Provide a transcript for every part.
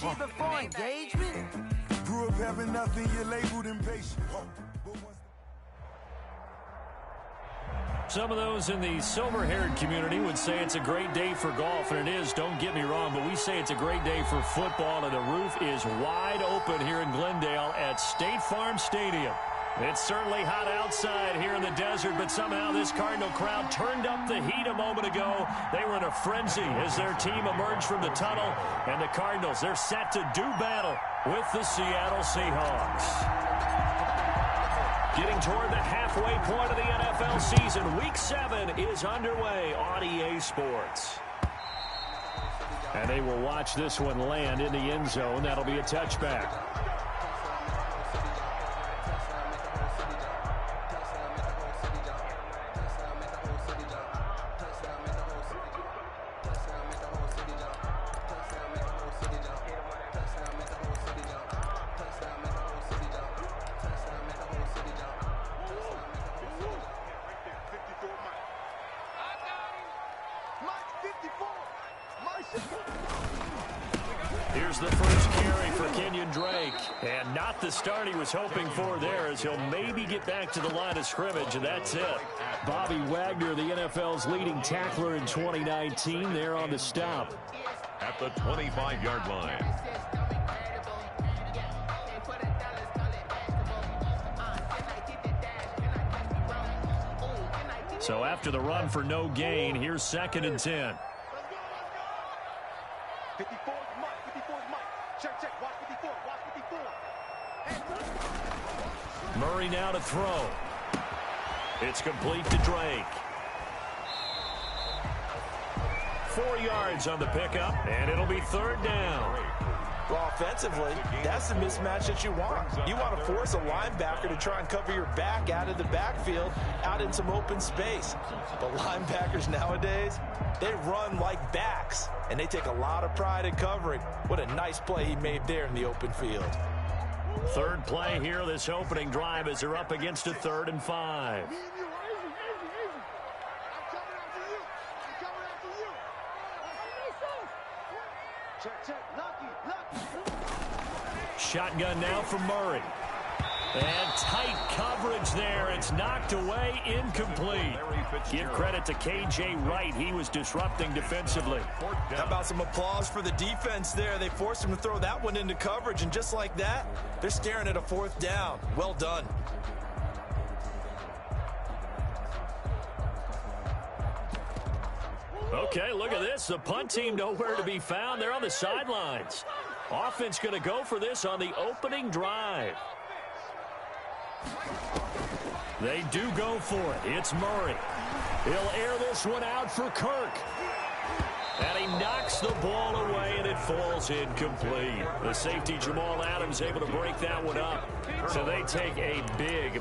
energy before engagement? Grew up having nothing, you're labeled impatient. Some of those in the silver-haired community would say it's a great day for golf, and it is, don't get me wrong, but we say it's a great day for football, and the roof is wide open here in Glendale at State Farm Stadium. It's certainly hot outside here in the desert, but somehow this Cardinal crowd turned up the heat a moment ago. They were in a frenzy as their team emerged from the tunnel, and the Cardinals, they're set to do battle with the Seattle Seahawks. Getting toward the halfway point of the NFL season, Week 7 is underway on EA Sports. And they will watch this one land in the end zone. That'll be a touchback. Here's the first carry for Kenyon Drake. And not the start he was hoping for there, as he'll maybe get back to the line of scrimmage, and that's it. Bobby Wagner, the NFL's leading tackler in 2019, there on the stop. At the 25-yard line. So after the run for no gain, here's 2nd and 10. 54 is Mike. 54 is Mike. Check. Watch 54. Watch 54. Murray now to throw. It's complete to Drake. 4 yards on the pickup, and it'll be 3rd down. Well, offensively, that's the mismatch that you want. You want to force a linebacker to try and cover your back out of the backfield, out in some open space. But linebackers nowadays, they run like backs, and they take a lot of pride in covering. What a nice play he made there in the open field. 3rd play here, this opening drive, as they're up against a 3rd and 5. Shotgun now from Murray. And tight coverage there. It's knocked away, incomplete. Give credit to K.J. Wright. He was disrupting defensively. How about some applause for the defense there? They forced him to throw that one into coverage, and just like that, they're staring at a 4th down. Well done. Okay, look at this. The punt team nowhere to be found. They're on the sidelines. Offense going to go for this on the opening drive. They do go for it. It's Murray. He'll air this one out for Kirk. And he knocks the ball away, and it falls incomplete. The safety, Jamal Adams, able to break that one up. So they take a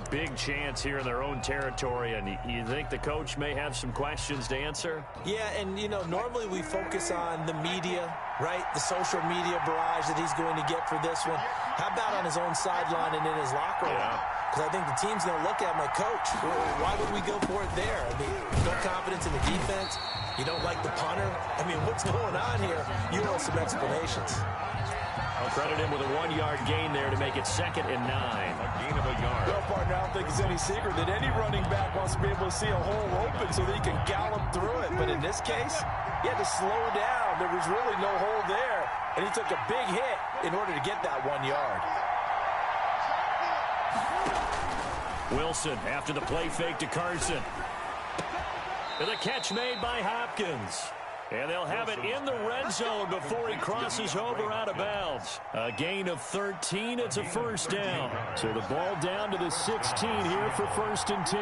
big chance here in their own territory. And you think the coach may have some questions to answer? Yeah, and, you know, normally we focus on the media, right? The social media barrage that he's going to get for this one. How about on his own sideline and in his locker room? Because I think the team's going to look at him like, Coach, why would we go for it there? I mean, no confidence in the defense. You don't like the punter? I mean, what's going on here? You owe some explanations. I'll credit him with a 1-yard gain there to make it 2nd and 9. A gain of a yard. Well, partner, I don't think it's any secret that any running back wants to be able to see a hole open so that he can gallop through it. But in this case, he had to slow down. There was really no hole there. And he took a big hit in order to get that 1 yard. Wilson after the play fake to Carson. And the catch made by Hopkins. And they'll have it in the red zone before he crosses over out of bounds. A gain of 13. It's a 1st down. So the ball down to the 16 here for 1st and 10.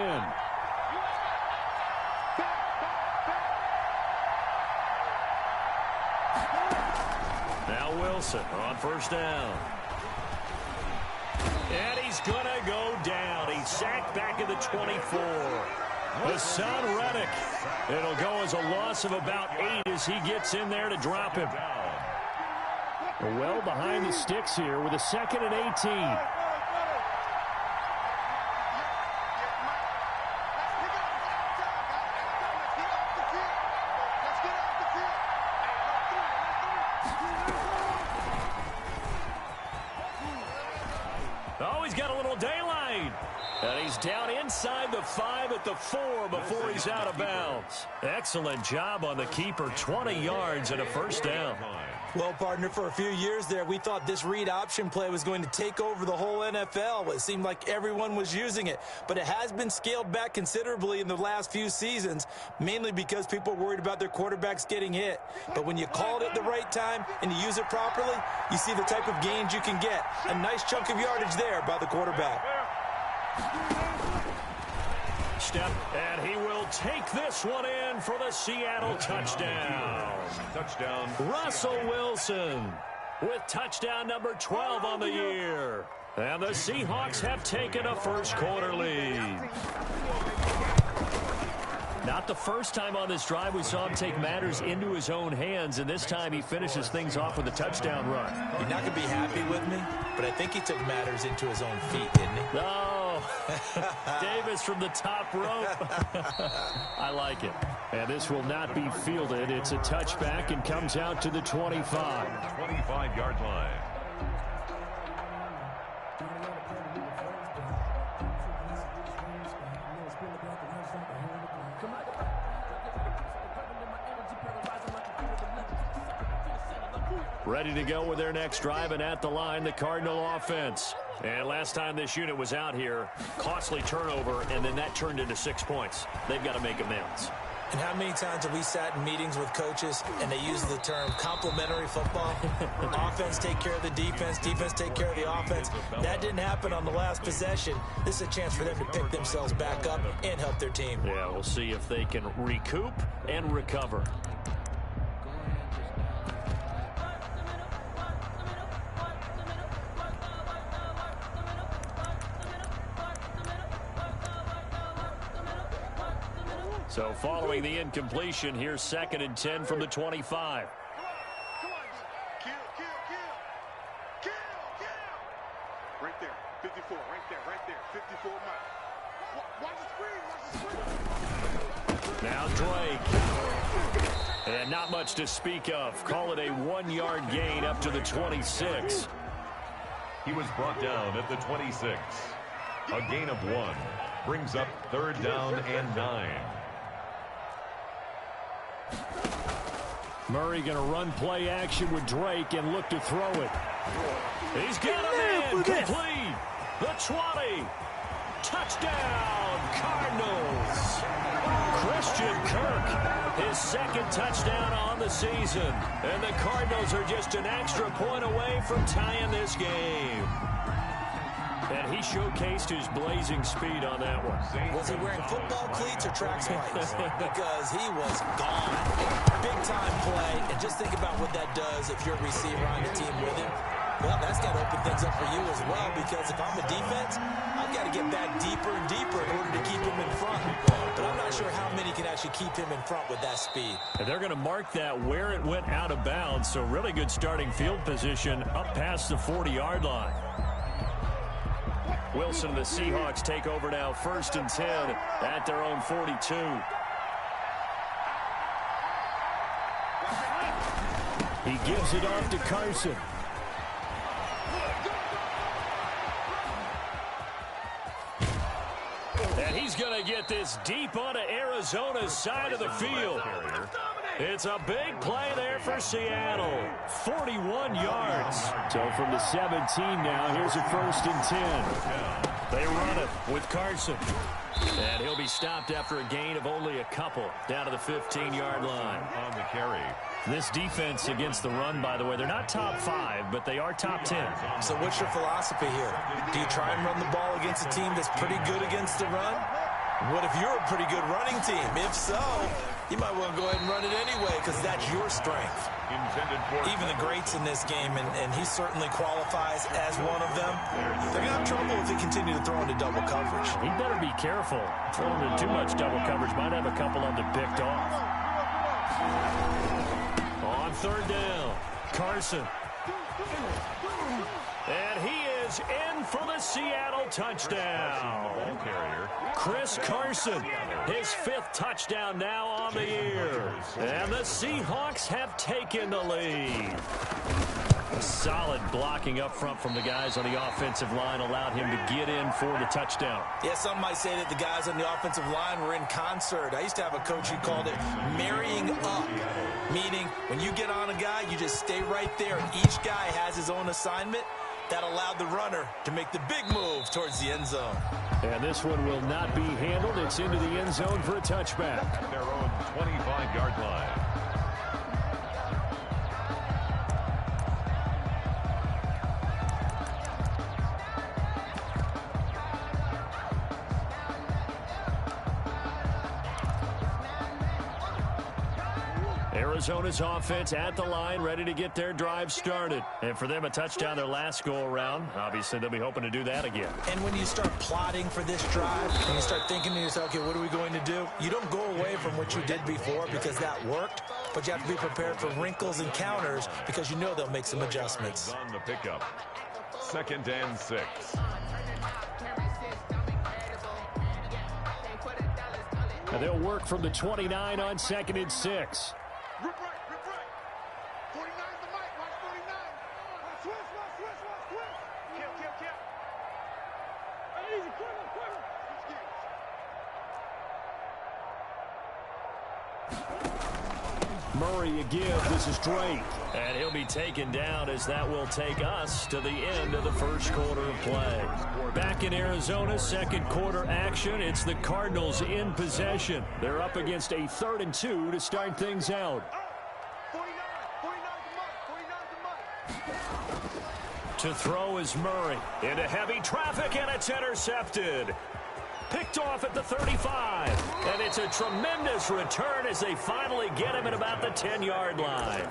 Now Wilson on 1st down. And he's going to go down. He's sacked back at the 24. Hassan Reddick. It'll go as a loss of about 8 as he gets in there to drop him. Well behind the sticks here with a 2nd and 18. Oh, he's got a little daylight. And he's down inside the 5 at the 4 before he's out of bounds. Excellent job on the keeper. 20 yards and a first down. Well, partner, for a few years there, we thought this read option play was going to take over the whole NFL. It seemed like everyone was using it. But it has been scaled back considerably in the last few seasons, mainly because people are worried about their quarterbacks getting hit. But when you call it at the right time and you use it properly, you see the type of gains you can get. A nice chunk of yardage there by the quarterback. Step, and he will take this one in for the Seattle touchdown. Touchdown. Russell Wilson with touchdown number 12 on the year. And the Seahawks have taken a first quarter lead. Not the first time on this drive we saw him take matters into his own hands, and this time he finishes things off with a touchdown run. You're not going to be happy with me, but I think he took matters into his own feet, didn't he? No. Davis from the top rope. I like it. And this will not be fielded. It's a touchback and comes out to the 25. 25-yard line. Ready to go with their next drive, and at the line, the Cardinal offense. And last time this unit was out here, costly turnover, and then that turned into 6 points. They've got to make amends. And how many times have we sat in meetings with coaches and they use the term complementary football? Offense take care of the defense, defense take care of the offense. That didn't happen on the last possession. This is a chance for them to pick themselves back up and help their team. Yeah, we'll see if they can recoup and recover. So following the incompletion, here's 2nd and 10 from the 25. Come on, kill. Right there, 54, right there, 54 Mike. Watch the screen. Now Drake. And not much to speak of. Call it a 1-yard gain up to the 26. He was brought down at the 26. A gain of 1 brings up 3rd down and 9. Murray going to run play action with Drake and look to throw it. He's got a man complete. The 20. Touchdown, Cardinals. Christian Kirk, his 2nd touchdown on the season. And the Cardinals are just an extra point away from tying this game. And he showcased his blazing speed on that one. Was he wearing football cleats or track spikes? Because he was gone. Big-time play. And just think about what that does if you're a receiver on the team with him. Well, that's got to open things up for you as well, because if I'm a defense, I've got to get back deeper and deeper in order to keep him in front. But I'm not sure how many can actually keep him in front with that speed. And they're going to mark that where it went out of bounds. So really good starting field position up past the 40-yard line. Wilson and the Seahawks take over now, 1st and 10 at their own 42. He gives it off to Carson. And he's going to get this deep onto Arizona's side of the field. It's a big play there for Seattle. 41 yards. So from the 17 now, here's a 1st and 10. They run it with Carson. And he'll be stopped after a gain of only a couple down to the 15-yard line. On the carry. This defense against the run, by the way, they're not top 5, but they are top 10. So what's your philosophy here? Do you try and run the ball against a team that's pretty good against the run? What if you're a pretty good running team? If so, you might want to go ahead and run it anyway, because that's your strength. Even the greats in this game, and he certainly qualifies as one of them, they're going to have trouble if they continue to throw into double coverage. He better be careful. Throwing into too much double coverage might have a couple of them picked off. On 3rd down, Carson. And he is in for the Seattle touchdown. Chris Carson, his 5th touchdown now on the year. And the Seahawks have taken the lead. Solid blocking up front from the guys on the offensive line allowed him to get in for the touchdown. Yeah, some might say that the guys on the offensive line were in concert. I used to have a coach who called it marrying up, meaning when you get on a guy, you just stay right there, and each guy has his own assignment. That allowed the runner to make the big move towards the end zone. And this one will not be handled. It's into the end zone for a touchback. At their own 25-yard line. Arizona's offense at the line, ready to get their drive started. And for them, a touchdown their last go-around. Obviously, they'll be hoping to do that again. And when you start plotting for this drive, and you start thinking to yourself, okay, what are we going to do? You don't go away from what you did before because that worked, but you have to be prepared for wrinkles and counters because you know they'll make some adjustments. On the pickup. 2nd and 6. And they'll work from the 29 on 2nd and 6. Rip right. 49 the mic. Watch 49. Switch. Kill. Easy, quicker. Murray a give. This is Drake. And he'll be taken down as that will take us to the end of the first quarter of play. Back in Arizona, second quarter action. It's the Cardinals in possession. They're up against a 3rd and 2 to start things out. 49 the mic. To throw is Murray. Into heavy traffic, and it's intercepted. Picked off at the 35. And it's a tremendous return as they finally get him at about the 10-yard line.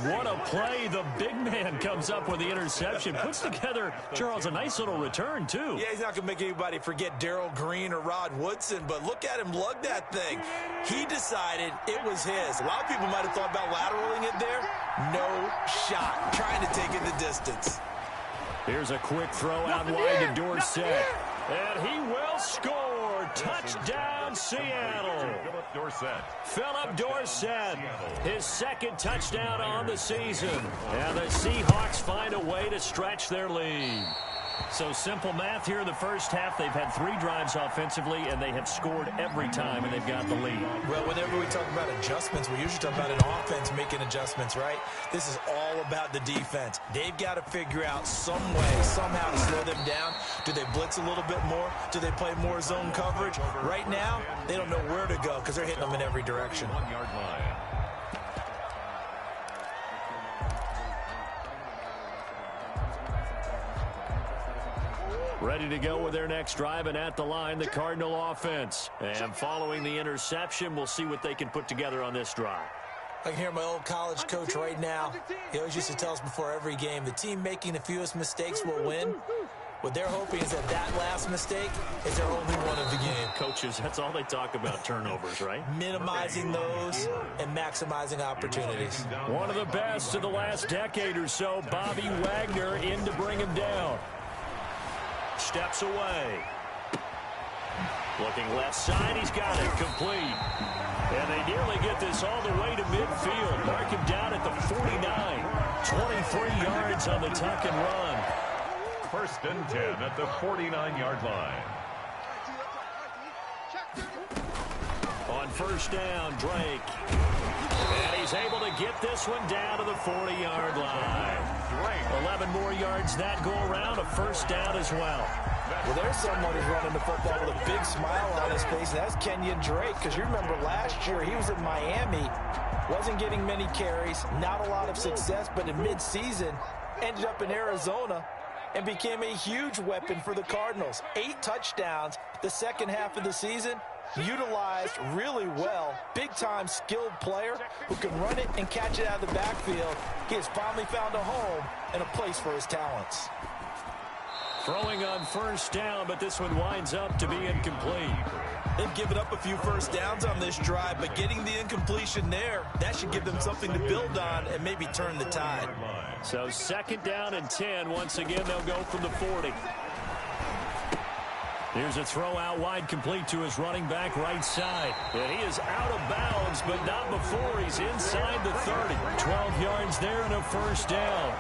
What a play. The big man comes up with the interception. Puts together, Charles, a nice little return, too. Yeah, he's not going to make anybody forget Darrell Green or Rod Woodson, but look at him lug that thing. He decided it was his. A lot of people might have thought about lateraling it there. No shot. Trying to take it the distance. Here's a quick throw out wide to Dorsett. And he will score. Touchdown, Seattle. Phillip Dorsett, his 2nd touchdown on the season. And the Seahawks find a way to stretch their lead. So simple math here in the first half. They've had 3 drives offensively, and they have scored every time, and they've got the lead. Well, whenever we talk about adjustments, we usually talk about an offense making adjustments, right? This is all about the defense. They've got to figure out some way, somehow to slow them down. Do they blitz a little bit more? Do they play more zone coverage? Right now, they don't know where to go because they're hitting them in every direction. 1-yard line. Ready to go with their next drive, and at the line, the Cardinal offense. And following the interception, we'll see what they can put together on this drive. I can hear my old college coach right now. He always used to tell us before every game, the team making the fewest mistakes will win. What they're hoping is that that last mistake is their only one of the game. Coaches, that's all they talk about, turnovers, right? Minimizing those and maximizing opportunities. One of the best of the last decade or so, Bobby Wagner in to bring him down. Steps away. Looking left side, he's got it, complete. And they nearly get this all the way to midfield. Mark him down at the 49. 23 yards on the tuck and run. 1st and 10 at the 49-yard line. On 1st down, Drake. And he's able to get this one down to the 40-yard line. 11 more yards that go around, a 1st down as well. Well, there's someone who's running the football with a big smile on his face, and that's Kenyon Drake, because you remember last year he was in Miami, wasn't getting many carries, not a lot of success, but in midseason ended up in Arizona and became a huge weapon for the Cardinals. 8 touchdowns the second half of the season, utilized really well. Big-time skilled player who can run it and catch it out of the backfield. He has finally found a home and a place for his talents. Throwing on 1st down, but this one winds up to be incomplete. They've given up a few 1st downs on this drive, but getting the incompletion there, that should give them something to build on and maybe turn the tide. So 2nd down and 10. Once again, they'll go from the 40. Here's a throw out wide, complete to his running back right side. And he is out of bounds, but not before he's inside the 30. 12 yards there and a first down.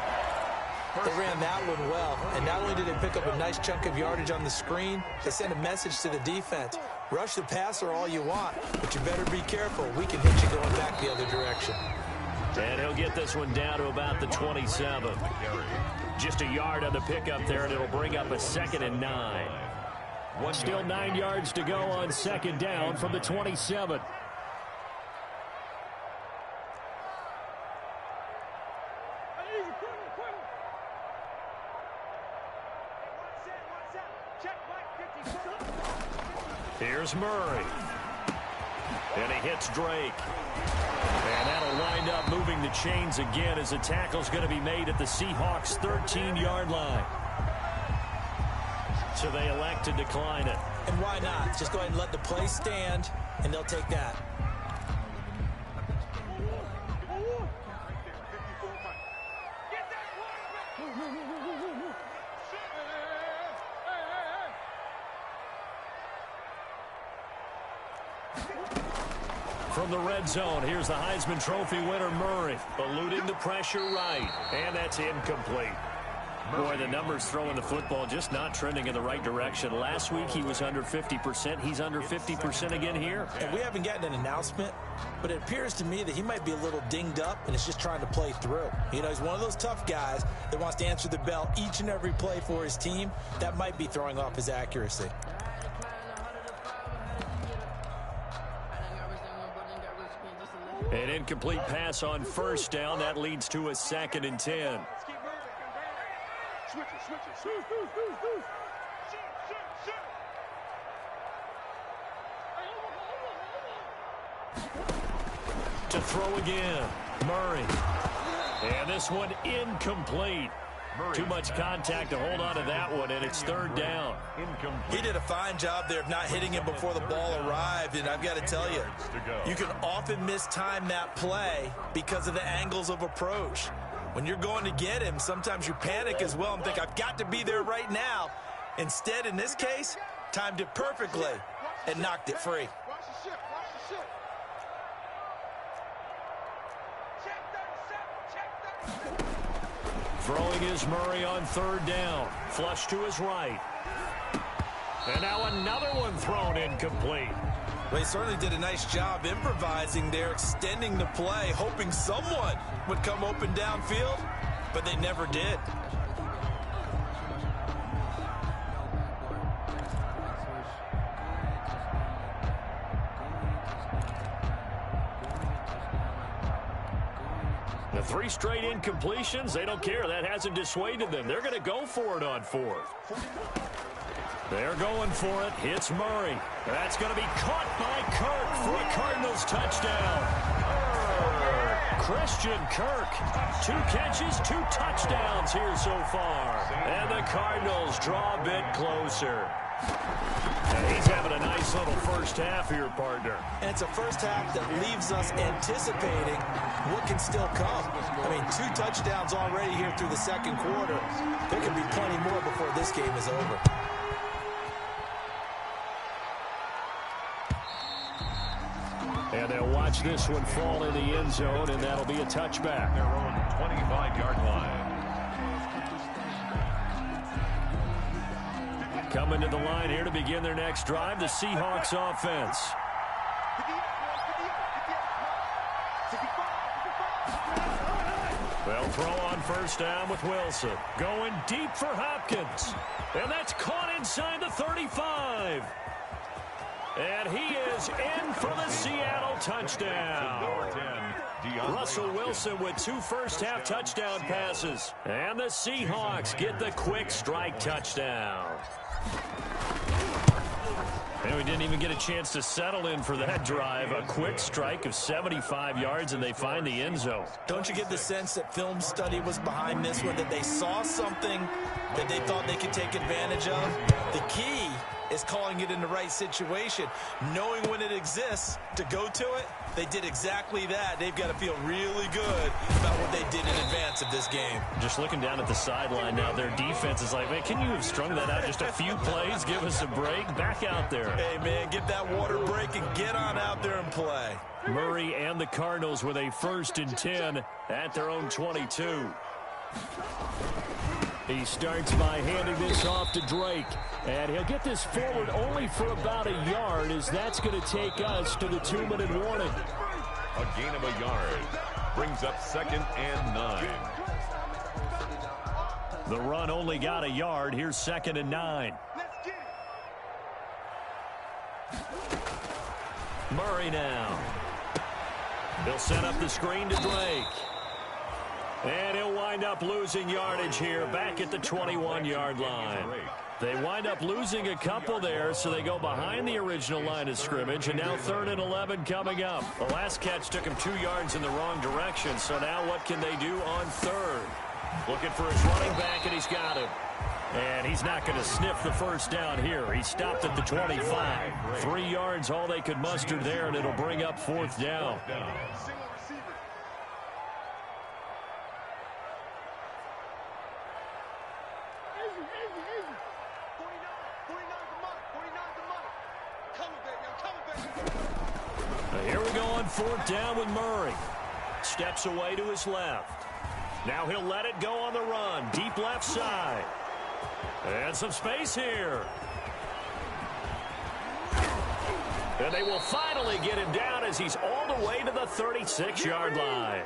They ran that one well, and not only did they pick up a nice chunk of yardage on the screen, they sent a message to the defense. Rush the passer all you want, but you better be careful. We can hit you going back the other direction. And he'll get this one down to about the 27. Just a yard on the pickup there, and it'll bring up a 2nd and 9. Still 9 yards to go on 2nd down from the 27. Here's Murray. And he hits Drake. And that'll wind up moving the chains again as the tackle's going to be made at the Seahawks' 13-yard line. So they elect to decline it. And why not? Just go ahead and let the play stand, and they'll take that. From the red zone, here's the Heisman Trophy winner, Murray. Eluding the pressure right. And that's incomplete. Boy, the numbers throwing the football just not trending in the right direction. Last week, he was under 50%. He's under 50% again here. And we haven't gotten an announcement, but it appears to me that he might be a little dinged up and is just trying to play through. You know, he's one of those tough guys that wants to answer the bell each and every play for his team. That might be throwing off his accuracy. An incomplete pass on first down. That leads to a 2nd and 10. To throw again, Murray. And this one incomplete. Too much contact to hold on to that one, and it's 3rd down. He did a fine job there of not hitting him before the ball arrived, and I've got to tell you, you can often mistime that play because of the angles of approach. When you're going to get him, sometimes you panic as well and think, I've got to be there right now. Instead, in this case, timed it perfectly and knocked it free. Throwing is Murray on 3rd down. Flush to his right. And now another one thrown incomplete. Well, he certainly did a nice job improvising there, extending the play, hoping someone would come open downfield, but they never did. The 3 straight incompletions, they don't care. That hasn't dissuaded them. They're going to go for it on 4th. They're going for it. Hits Murray. That's going to be caught by Kirk for a Cardinals touchdown. Christian Kirk. 2 catches, 2 touchdowns here so far. And the Cardinals draw a bit closer. And he's having a nice little first half here, partner. And it's a first half that leaves us anticipating what can still come. I mean, 2 touchdowns already here through the 2nd quarter. There could be plenty more before this game is over. And they'll watch this one fall in the end zone, and that'll be a touchback. Their own 25-yard line. Coming to the line here to begin their next drive, the Seahawks offense. They'll throw on first down with Wilson. Going deep for Hopkins. And that's caught inside the 35. And he is in for the Seattle touchdown. Russell Wilson with 2 first-half touchdown passes. And the Seahawks get the quick strike touchdown. And we didn't even get a chance to settle in for that drive. A quick strike of 75 yards, and they find the end zone. Don't you get the sense that film study was behind this one, that they saw something that they thought they could take advantage of? The key is calling it in the right situation. Knowing when it exists to go to it, they did exactly that. They've got to feel really good about what they did in advance of this game. Just looking down at the sideline now, their defense is like, man, can you have strung that out just a few plays? Give us a break. Back out there. Hey, man, get that water break and get on out there and play. Murray and the Cardinals with a 1st and 10 at their own 22. He starts by handing this off to Drake. And he'll get this forward only for about a yard, as that's going to take us to the 2-minute warning. A gain of a yard brings up 2nd and 9. The run only got a yard. Here's 2nd and 9. Murray now. He'll set up the screen to Drake. And he'll wind up losing yardage here back at the 21-yard line. They wind up losing a couple there, so they go behind the original line of scrimmage, and now 3rd and 11 coming up. The last catch took him 2 yards in the wrong direction, so now what can they do on 3rd? Looking for his running back, and he's got him. And he's not going to sniff the first down here. He stopped at the 25. 3 yards, all they could muster there, and it'll bring up 4th down. Here we go on 4th down with Murray. Steps away to his left. Now he'll let it go on the run. Deep left side. And some space here. And they will finally get him down as he's all the way to the 36-yard line.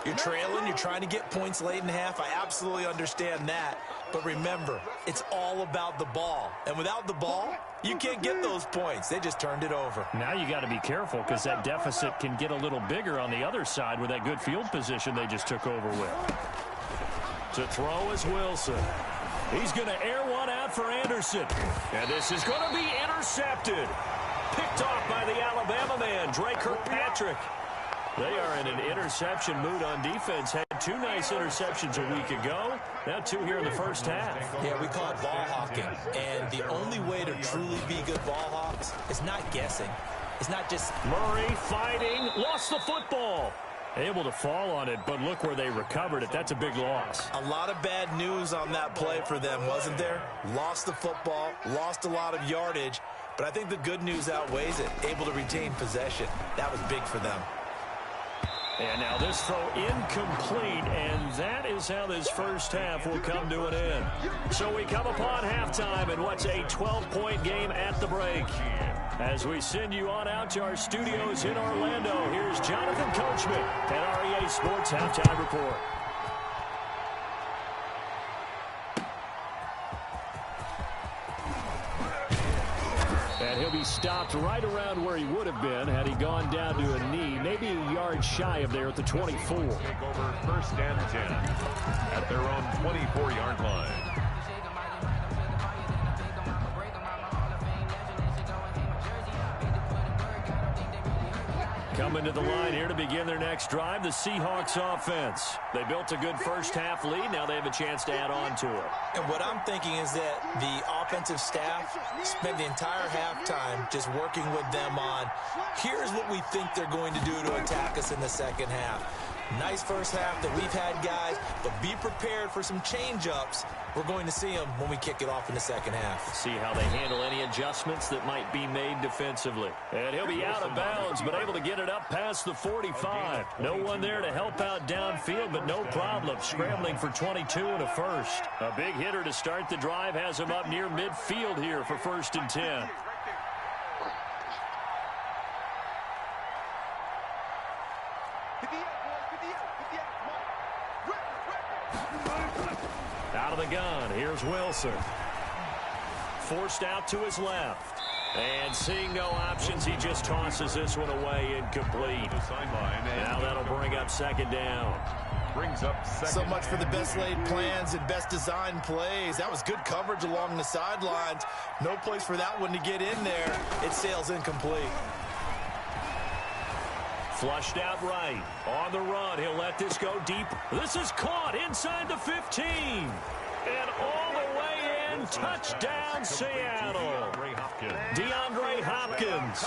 You're trailing. You're trying to get points late in half. I absolutely understand that. But remember, it's all about the ball. And without the ball, you can't get those points. They just turned it over. Now you got to be careful because that deficit can get a little bigger on the other side with that good field position they just took over with. To throw is Wilson. He's going to air one out for Anderson. And this is going to be intercepted. Picked off by the Alabama man, Drake Kirkpatrick. They are in an interception mood on defense. Had 2 nice interceptions a week ago. Now 2 here in the first half. Yeah, we call it ball hawking. And the only way to truly be good ball hawks is not guessing. It's not just... Murray fighting. Lost the football. Able to fall on it, but look where they recovered it. That's a big loss. A lot of bad news on that play for them, wasn't there? Lost the football, lost a lot of yardage. But I think the good news outweighs it. Able to retain possession. That was big for them. And now this throw incomplete, and that is how this first half will come to an end. So we come upon halftime in what's a 12-point game at the break. As we send you on out to our studios in Orlando, here's Jonathan Coachman at REA Sports Halftime Report. And he'll be stopped right around where he would have been had he gone down to a knee, maybe a yard shy of there at the 24. Take over 1st and 10 at their own 24-yard line. Coming to the line here to begin their next drive, the Seahawks offense. They built a good first half lead. Now they have a chance to add on to it. And what I'm thinking is that the offensive staff spent the entire halftime just working with them on, here's what we think they're going to do to attack us in the second half. Nice first half that we've had, guys, but be prepared for some change-ups. We're going to see them when we kick it off in the second half. See how they handle any adjustments that might be made defensively. And he'll be out of bounds, but able to get it up past the 45. No one there to help out downfield, but no problem. Scrambling for 22 and a first. A big hitter to start the drive has him up near midfield here for 1st and 10. Out of the gun, here's Wilson. Forced out to his left. And seeing no options, he just tosses this one away incomplete. Now that'll bring up 2nd down. Brings up 2nd. So much for the best laid plans and best designed plays. That was good coverage along the sidelines. No place for that one to get in there. It sails incomplete. Flushed out right. On the run, he'll let this go deep. This is caught inside the 15. And all the way and touchdown, Seattle. DeAndre Hopkins,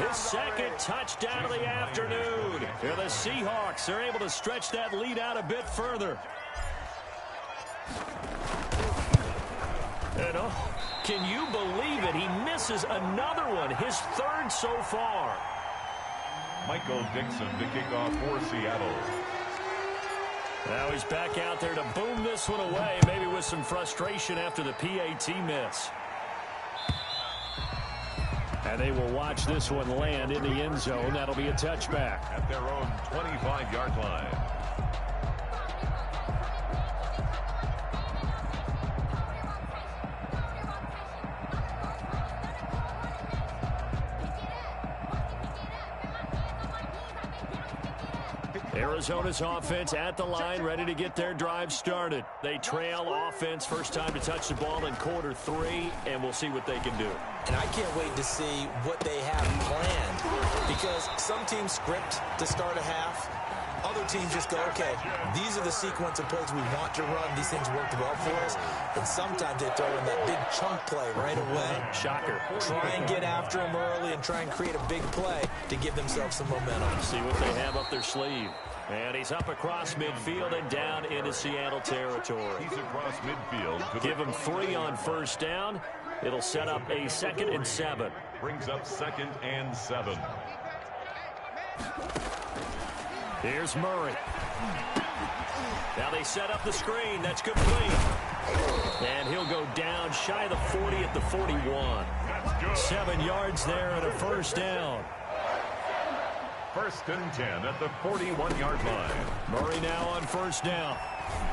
his second touchdown of the afternoon. And the Seahawks are able to stretch that lead out a bit further. And can you believe it? He misses another one, his third so far. Michael Dixon to kick off for Seattle. Now he's back out there to boom this one away, maybe with some frustration after the PAT miss. And they will watch this one land in the end zone. That'll be a touchback. At their own 25-yard line. Arizona's offense at the line, ready to get their drive started. They trail offense, first time to touch the ball in quarter 3, and we'll see what they can do. And I can't wait to see what they have planned, because some teams script to start a half. Other teams just go, okay, these are the sequence of plays we want to run. These things worked well for us. And sometimes they throw in that big chunk play right away. Shocker. Try and get after them early and try and create a big play to give themselves some momentum. See what they have up their sleeve. And he's up across midfield and down into Seattle territory. He's across midfield. Give him 3 on first down. It'll set up a 2nd and 7. Brings up 2nd and 7. Here's Murray. Now they set up the screen. That's complete. And he'll go down shy of the 40 at the 41. 7 yards there and a first down. 1st and 10 at the 41-yard line. Murray now on first down.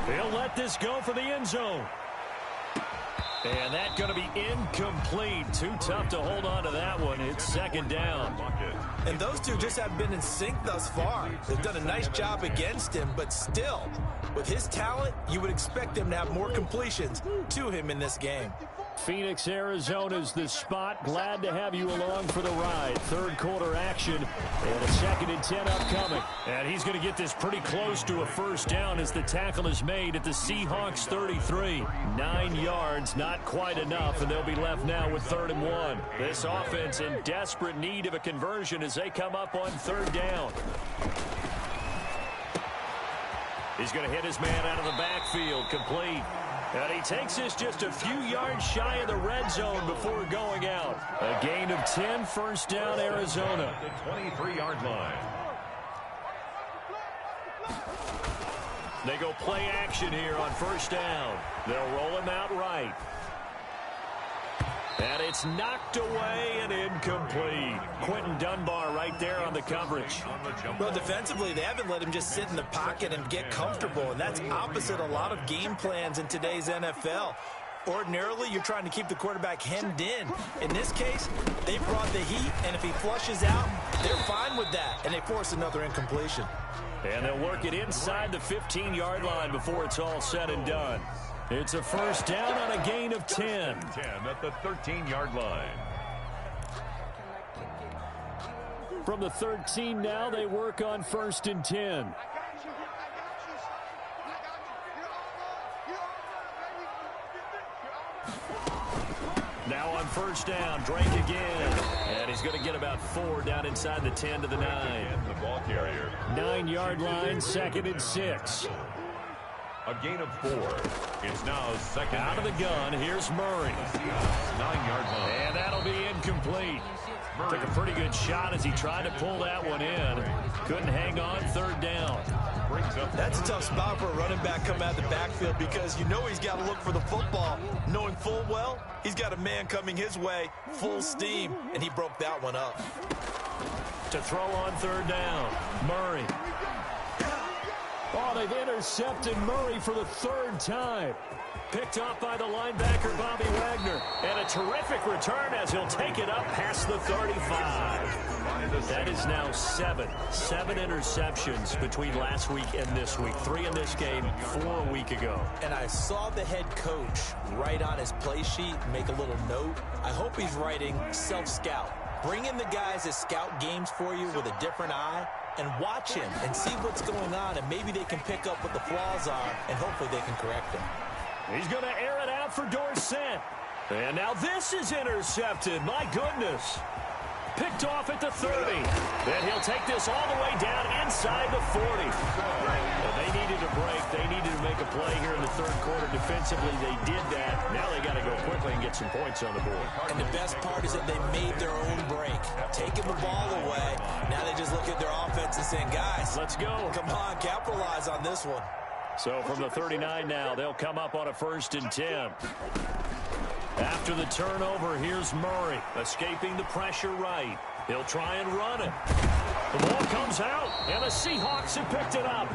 He'll let this go for the end zone. And that's going to be incomplete. Too tough to hold on to that one. It's 2nd down. And those two just have been in sync thus far. They've done a nice job against him, but still, with his talent, you would expect him to have more completions to him in this game. Phoenix, Arizona's the spot. Glad to have you along for the ride. 3rd quarter action and a 2nd and 10 upcoming. And he's going to get this pretty close to a first down as the tackle is made at the Seahawks 33. 9 yards, not quite enough, and they'll be left now with 3rd and 1. This offense in desperate need of a conversion as they come up on 3rd down. He's going to hit his man out of the backfield, complete. And he takes this just a few yards shy of the red zone before going out. A gain of 10, first down, Arizona. The 23-yard line. They go play action here on first down. They'll roll him out right. And it's knocked away and incomplete. Quentin Dunbar right there on the coverage. Well, defensively, they haven't let him just sit in the pocket and get comfortable, and that's opposite a lot of game plans in today's NFL. Ordinarily, you're trying to keep the quarterback hemmed in. In this case, they brought the heat, and if he flushes out, they're fine with that, and they force another incompletion. And they'll work it inside the 15-yard line before it's all said and done. It's a first down on a gain of 10. 10 at the 13-yard line. From the 13 now, they work on 1st and 10. Now on first down, Drake again. And he's going to get about 4 down inside the 10 to the 9. The ball carrier. 9-yard line, 2nd and 6. A gain of 4. It's now 2nd. Out of the gun, here's Murray. 9-yard line. And that'll be incomplete. Took a pretty good shot as he tried to pull that one in. Couldn't hang on, 3rd down. That's a tough spot for a running back coming out of the backfield because you know he's got to look for the football, knowing full well he's got a man coming his way, full steam, and he broke that one up. To throw on 3rd down, Murray. Oh, they've intercepted Murray for the 3rd time. Picked off by the linebacker, Bobby Wagner. And a terrific return as he'll take it up past the 35. That is now 7 interceptions between last week and this week. 3 in this game, 4 a week ago. And I saw the head coach write on his play sheet, make a little note. I hope he's writing self-scout. Bring in the guys that scout games for you with a different eye and watch him and see what's going on, and maybe they can pick up what the flaws are, and hopefully they can correct them. He's going to air it out for Dorsett. And now this is intercepted. My goodness. Picked off at the 30. Then he'll take this all the way down inside the 40. And they needed a break. They needed to make a play here in the third quarter. Defensively, they did that. Now they got to go quickly and get some points on the board. And the best part is that they made their own break. Taking the ball away. Now they just look at their offense and saying, guys, let's go. Come on, capitalize on this one. So from the 39 now, they'll come up on a 1st and 10. After the turnover, here's Murray, escaping the pressure right. He'll try and run it. The ball comes out, and the Seahawks have picked it up.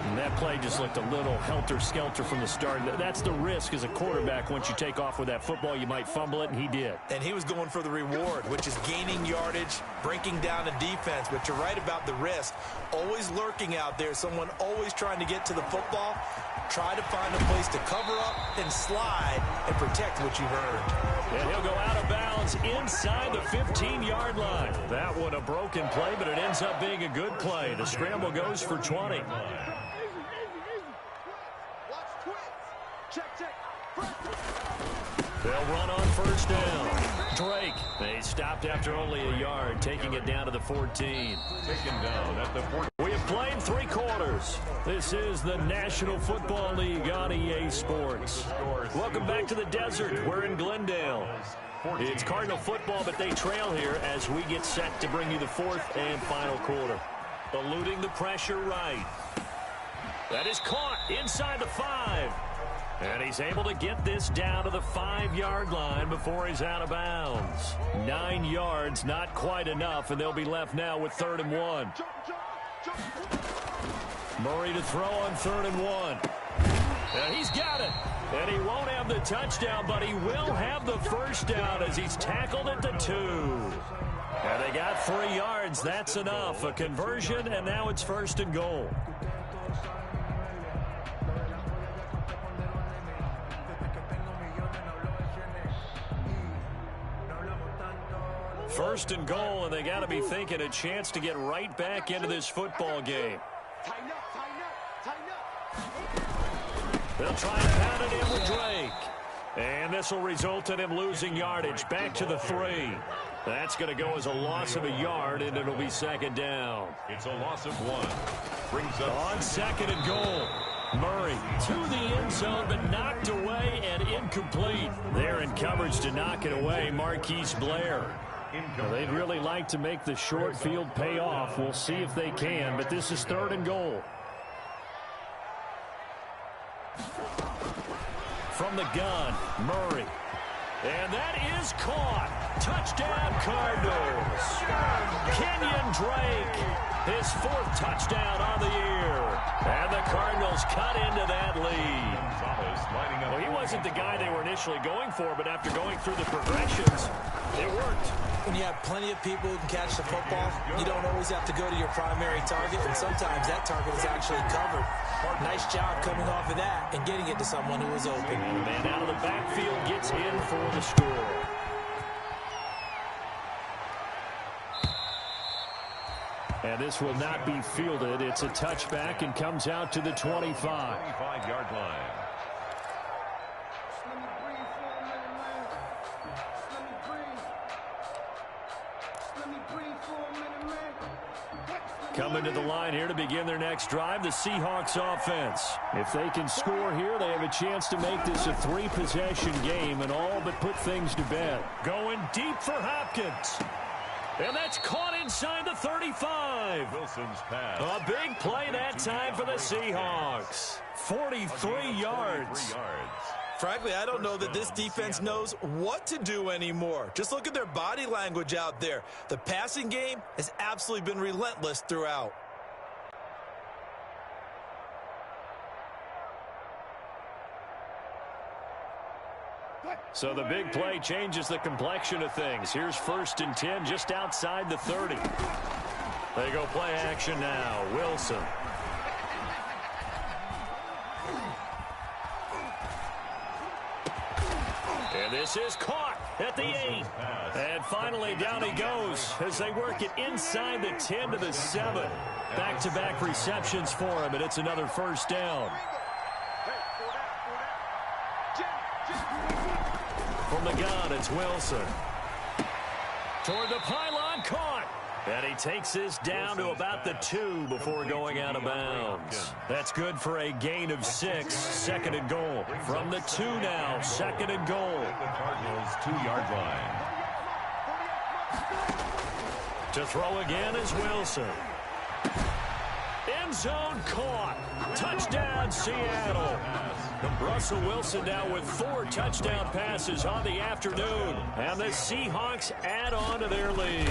And that play just looked a little helter-skelter from the start. That's the risk as a quarterback. Once you take off with that football, you might fumble it, and he did. And he was going for the reward, which is gaining yardage, breaking down a defense. But you're right about the risk. Always lurking out there, someone always trying to get to the football. Try to find a place to cover up and slide and protect what you've earned. And he'll go out of bounds inside the 15-yard line. That one a broken play, but it ends up being a good play. The scramble goes for 20. They'll run on 1st down. Drake, they stopped after only a yard, taking it down to the 14. Taken down at the 14. We have played 3 quarters. This is the National Football League on EA Sports. Welcome back to the desert. We're in Glendale. It's Cardinal football, but they trail here as we get set to bring you the 4th and final quarter. Eluding the pressure right. That is caught inside the 5. And he's able to get this down to the 5-yard line before he's out of bounds. 9 yards, not quite enough, and they'll be left now with 3rd and 1. Murray to throw on 3rd and 1. And he's got it. And he won't have the touchdown, but he will have the first down as he's tackled at the 2. And they got 3 yards. That's enough. A conversion, and now it's 1st and goal. 1st and goal, and they got to be thinking a chance to get right back into this football game. They'll try and pound it in with Drake. And this will result in him losing yardage back to the 3. That's going to go as a loss of a yard, and it'll be 2nd down. It's a loss of 1. Brings up on 2nd and goal. Murray to the end zone, but knocked away and incomplete. There in coverage to knock it away, Marquise Blair. Well, they'd really like to make the short field pay off. We'll see if they can, but this is 3rd and goal. From the gun, Murray. And that is caught. Touchdown, Cardinals. Kenyon Drake, his 4th touchdown on the year. And the Cardinals cut into that lead. Well, he wasn't the guy they were initially going for, but after going through the progressions, it worked. When you have plenty of people who can catch the football, you don't always have to go to your primary target, and sometimes that target is actually covered. Nice job coming off of that and getting it to someone who was open. And the man out of the backfield gets in for the score. And this will not be fielded. It's a touchback and comes out to the 25. 25-yard line. Coming to the line here to begin their next drive, the Seahawks offense. If they can score here, they have a chance to make this a 3-possession game and all but put things to bed. Going deep for Hopkins. And that's caught inside the 35. Wilson's pass. A big play that time for the Seahawks. 43 yards. Frankly, I don't know that this defense knows what to do anymore. Just look at their body language out there. The passing game has absolutely been relentless throughout. So the big play changes the complexion of things. Here's 1st and 10 just outside the 30. They go play action now. Wilson. And this is caught at the 8. And finally down he goes as they work it inside the 10 to the 7. Back-to-back receptions for him, and it's another 1st down. From the gun, it's Wilson. Toward the pylon, caught. And he takes this down to about the 2 before going out of bounds. That's good for a gain of 6, 2nd and goal. From the 2 now, 2nd and goal. The Cardinals' 2-yard line. To throw again is Wilson. End zone caught. Touchdown, Seattle. Russell Wilson now with 4 touchdown passes on the afternoon. And the Seahawks add on to their lead.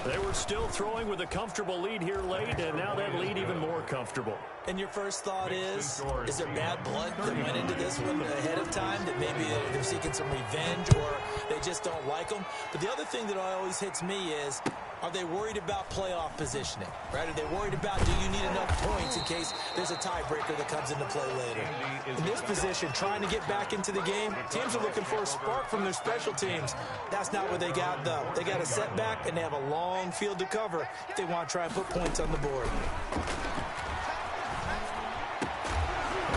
They were still throwing with a comfortable lead here late, and now that lead even more comfortable. And your first thought is there bad blood that went into this one ahead of time, that maybe they're seeking some revenge or they just don't like them? But the other thing that always hits me is, are they worried about playoff positioning, right? Are they worried about, do you need enough points in case there's a tiebreaker that comes into play later? In this position, trying to get back into the game, teams are looking for a spark from their special teams. That's not what they got, though. They got a setback, and they have a long field to cover if they want to try and put points on the board.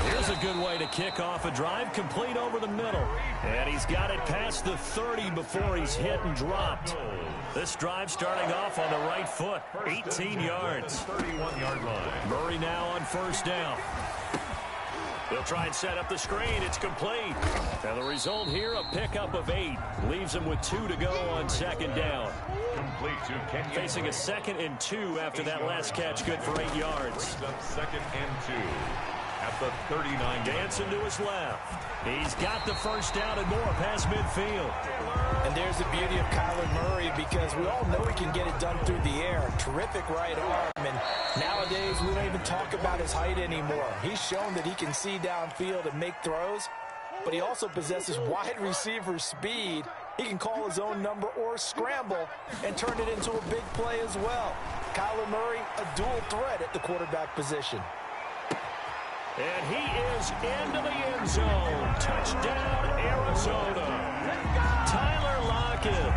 Here's a good way to kick off a drive, complete over the middle. And he's got it past the 30 before he's hit and dropped. This drive starting off on the right foot, 18 yards. 31-yard line. Murray now on first down. They'll try and set up the screen. It's complete. And the result here, a pickup of 8. Leaves him with 2 to go on 2nd down. Complete to Kenyon. Facing a 2nd and 2 after that last catch, good for 8 yards. Brings up 2nd and 2 at the 39. Dancing to his left. He's got the first down and more past midfield. And there's the beauty of Kyler Murray, because we all know he can get it done through the air. Terrific right arm. And nowadays, we don't even talk about his height anymore. He's shown that he can see downfield and make throws, but he also possesses wide receiver speed. He can call his own number or scramble and turn it into a big play as well. Kyler Murray, a dual threat at the quarterback position. And he is into the end zone. Touchdown, Arizona. Tyler Lockett,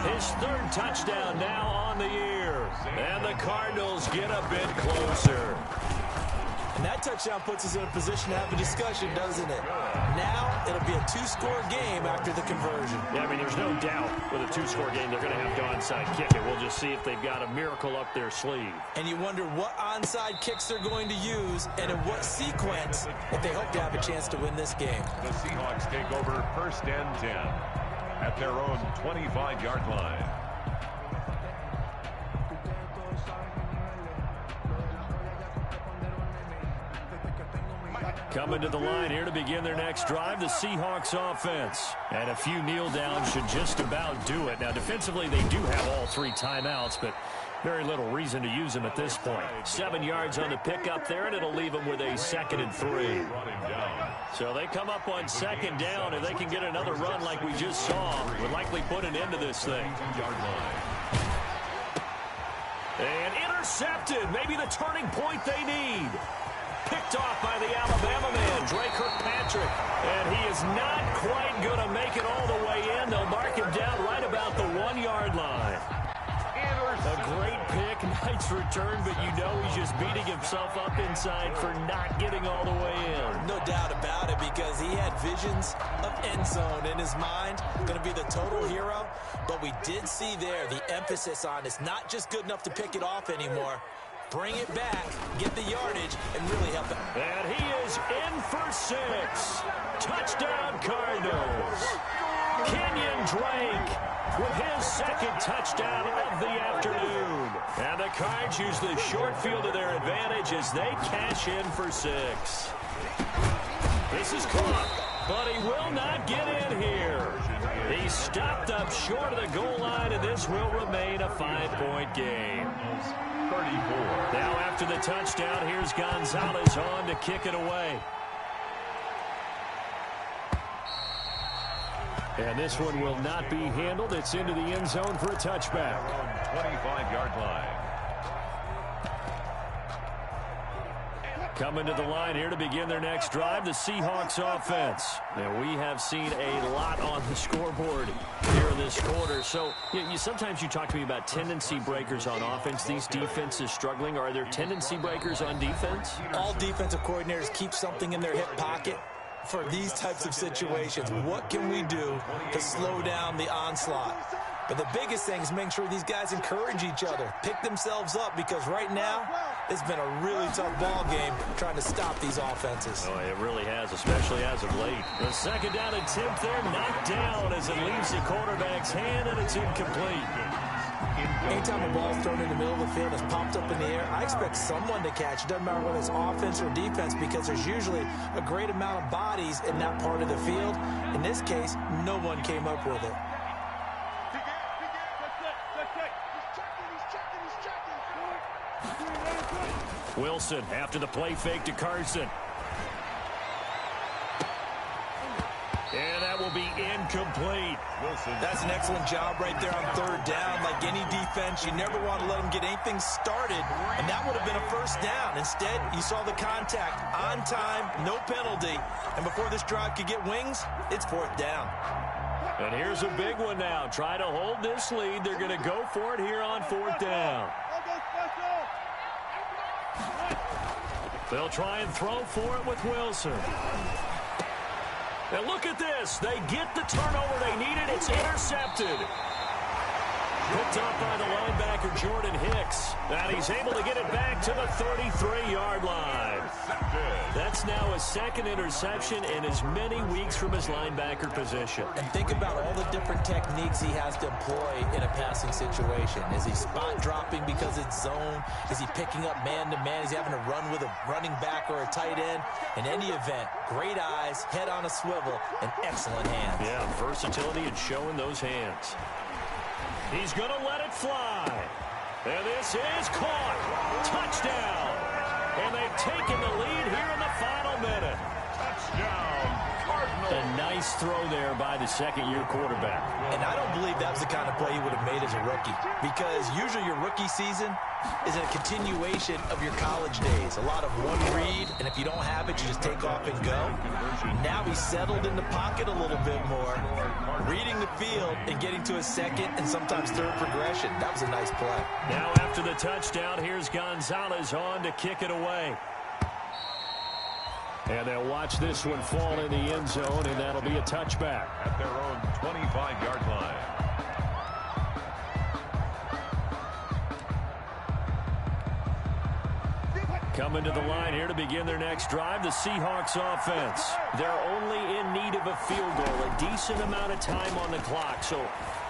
his 3rd touchdown now on the year. And the Cardinals get a bit closer. And that touchdown puts us in a position to have a discussion, doesn't it? Now it'll be a 2-score game after the conversion. Yeah, I mean, there's no doubt with a 2-score game they're going to have to onside kick it. We'll just see if they've got a miracle up their sleeve. And you wonder what onside kicks they're going to use and in what sequence if they hope to have a chance to win this game. The Seahawks take over 1st and 10 at their own 25-yard line. Coming to the line here to begin their next drive, the Seahawks offense. And a few kneel downs should just about do it. Now, defensively, they do have all 3 timeouts, but very little reason to use them at this point. 7 yards on the pickup there, and it'll leave them with a 2nd and 3. So they come up on 2nd down. If they can get another run like we just saw, would likely put an end to this thing. And intercepted. Maybe the turning point they need. Picked off by the Alabama man, Drake Kirkpatrick. And he is not quite going to make it all the way in. They'll mark him down right about the 1-yard line. A great pick, nice return, but you know he's just beating himself up inside for not getting all the way in. No doubt about it, because he had visions of end zone in his mind. Going to be the total hero. But we did see there the emphasis on it's not just good enough to pick it off anymore. Bring it back, get the yardage, and really help him. And he is in for 6. Touchdown, Cardinals. Kenyon Drake with his 2nd touchdown of the afternoon. And the Cards use the short field to their advantage as they cash in for 6. This is caught, but he will not get in here. He stopped up short of the goal line, and this will remain a 5-point game. 34. Now after the touchdown, here's Gonzalez on to kick it away. And this one will not be handled. It's into the end zone for a touchback. 25-yard line. Coming to the line here to begin their next drive, the Seahawks offense. Now, we have seen a lot on the scoreboard here in this quarter. So, sometimes you talk to me about tendency breakers on offense. These defenses struggling. Are there tendency breakers on defense? All defensive coordinators keep something in their hip pocket. for these types of situations. What can we do to slow down the onslaught? But the biggest thing is making sure these guys encourage each other, pick themselves up, because right now it's been a really tough ball game trying to stop these offenses. Oh, it really has, especially as of late. The second down attempt there, knocked down as it leaves the quarterback's hand, and it's incomplete. Anytime a ball's thrown in the middle of the field, it's popped up in the air, I expect someone to catch. It doesn't matter whether it's offense or defense, because there's usually a great amount of bodies in that part of the field. In this case, no one came up with it. Wilson after the play fake to Carson. And that will be incomplete. Wilson. That's an excellent job right there on third down. Like any defense, you never want to let them get anything started, and that would have been a first down. Instead, you saw the contact on time, no penalty, and before this drive could get wings, it's fourth down. And here's a big one now. Try to hold this lead. They're going to go for it here on fourth down. They'll try and throw for it with Wilson. And look at this. They get the turnover they needed. It's intercepted. Picked up by the linebacker, Jordan Hicks. And he's able to get it back to the 33-yard line. That's now his second interception in as many weeks from his linebacker position. And think about all the different techniques he has to employ in a passing situation. Is he spot dropping because it's zone? Is he picking up man-to-man? Is he having to run with a running back or a tight end? In any event, great eyes, head on a swivel, and excellent hands. Yeah, versatility and showing those hands. He's going to let it fly. And this is caught. Touchdown. And they've taken the lead here in the final minute. Touchdown, Cardinals. A nice throw there by the second-year quarterback. And I don't believe that was the kind of play he would have made as a rookie, because usually your rookie season is a continuation of your college days. A lot of one read, and if you don't have it, you just take off and go. Now he's settled in the pocket a little bit more, reading the field and getting to a second and sometimes third progression. That was a nice play. Now after the touchdown, here's Gonzalez on to kick it away. And they'll watch this one fall in the end zone, and that'll be a touchback. At their own 25-yard line. Coming to the line here to begin their next drive, the Seahawks offense. They're only in need of a field goal, a decent amount of time on the clock. So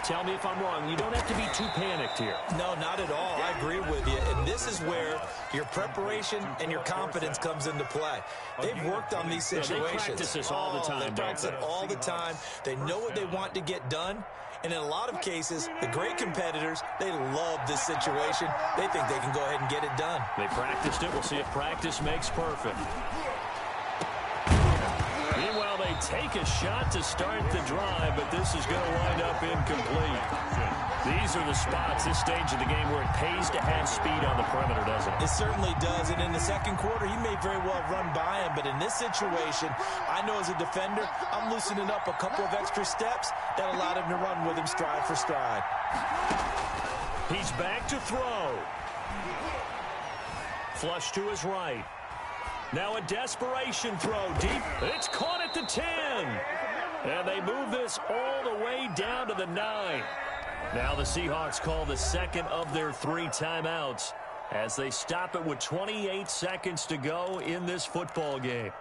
tell me if I'm wrong. You don't have to be too panicked here. No, not at all. I agree with you. And this is where your preparation and your confidence comes into play. They've worked on these situations. They practice this all the time. They practice it all the time. They know what they want to get done. And in a lot of cases, the great competitors, they love this situation. They think they can go ahead and get it done. They practiced it. We'll see if practice makes perfect. Meanwhile, they take a shot to start the drive, but this is going to wind up incomplete. These are the spots, this stage of the game, where it pays to have speed on the perimeter, doesn't it? It certainly does, and in the second quarter, he may very well run by him, but in this situation, I know as a defender, I'm loosening up a couple of extra steps that allowed him to run with him stride for stride. He's back to throw. Flush to his right. Now a desperation throw deep. It's caught at the 10. And they move this all the way down to the 9. Now the Seahawks call the second of their 3 timeouts as they stop it with 28 seconds to go in this football game.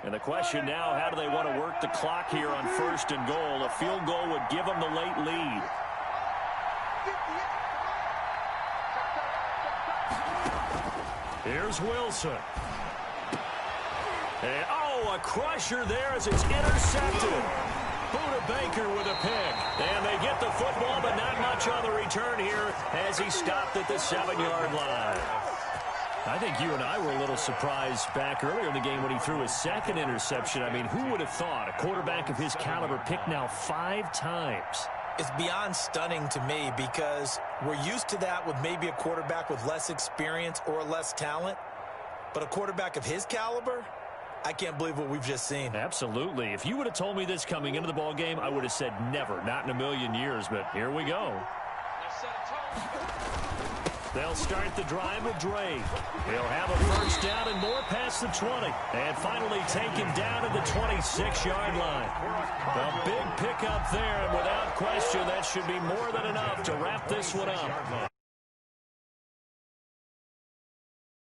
And the question now, how do they want to work the clock here on first and goal? A field goal would give them the late lead. Here's Wilson. And, a crusher there as it's intercepted. Buda Baker with a pick. And they get the football, but not much on the return here as he stopped at the 7-yard line. I think you and I were a little surprised back earlier in the game when he threw his second interception. I mean, who would have thought a quarterback of his caliber picked now 5 times? It's beyond stunning to me because we're used to that with maybe a quarterback with less experience or less talent. But a quarterback of his caliber, I can't believe what we've just seen. Absolutely. If you would have told me this coming into the ball game, I would have said never, not in a million years. But here we go. They'll start the drive with Drake. He'll have a first down and more past the 20. And finally taken down at the 26-yard line. A big pickup there, and without question, that should be more than enough to wrap this one up.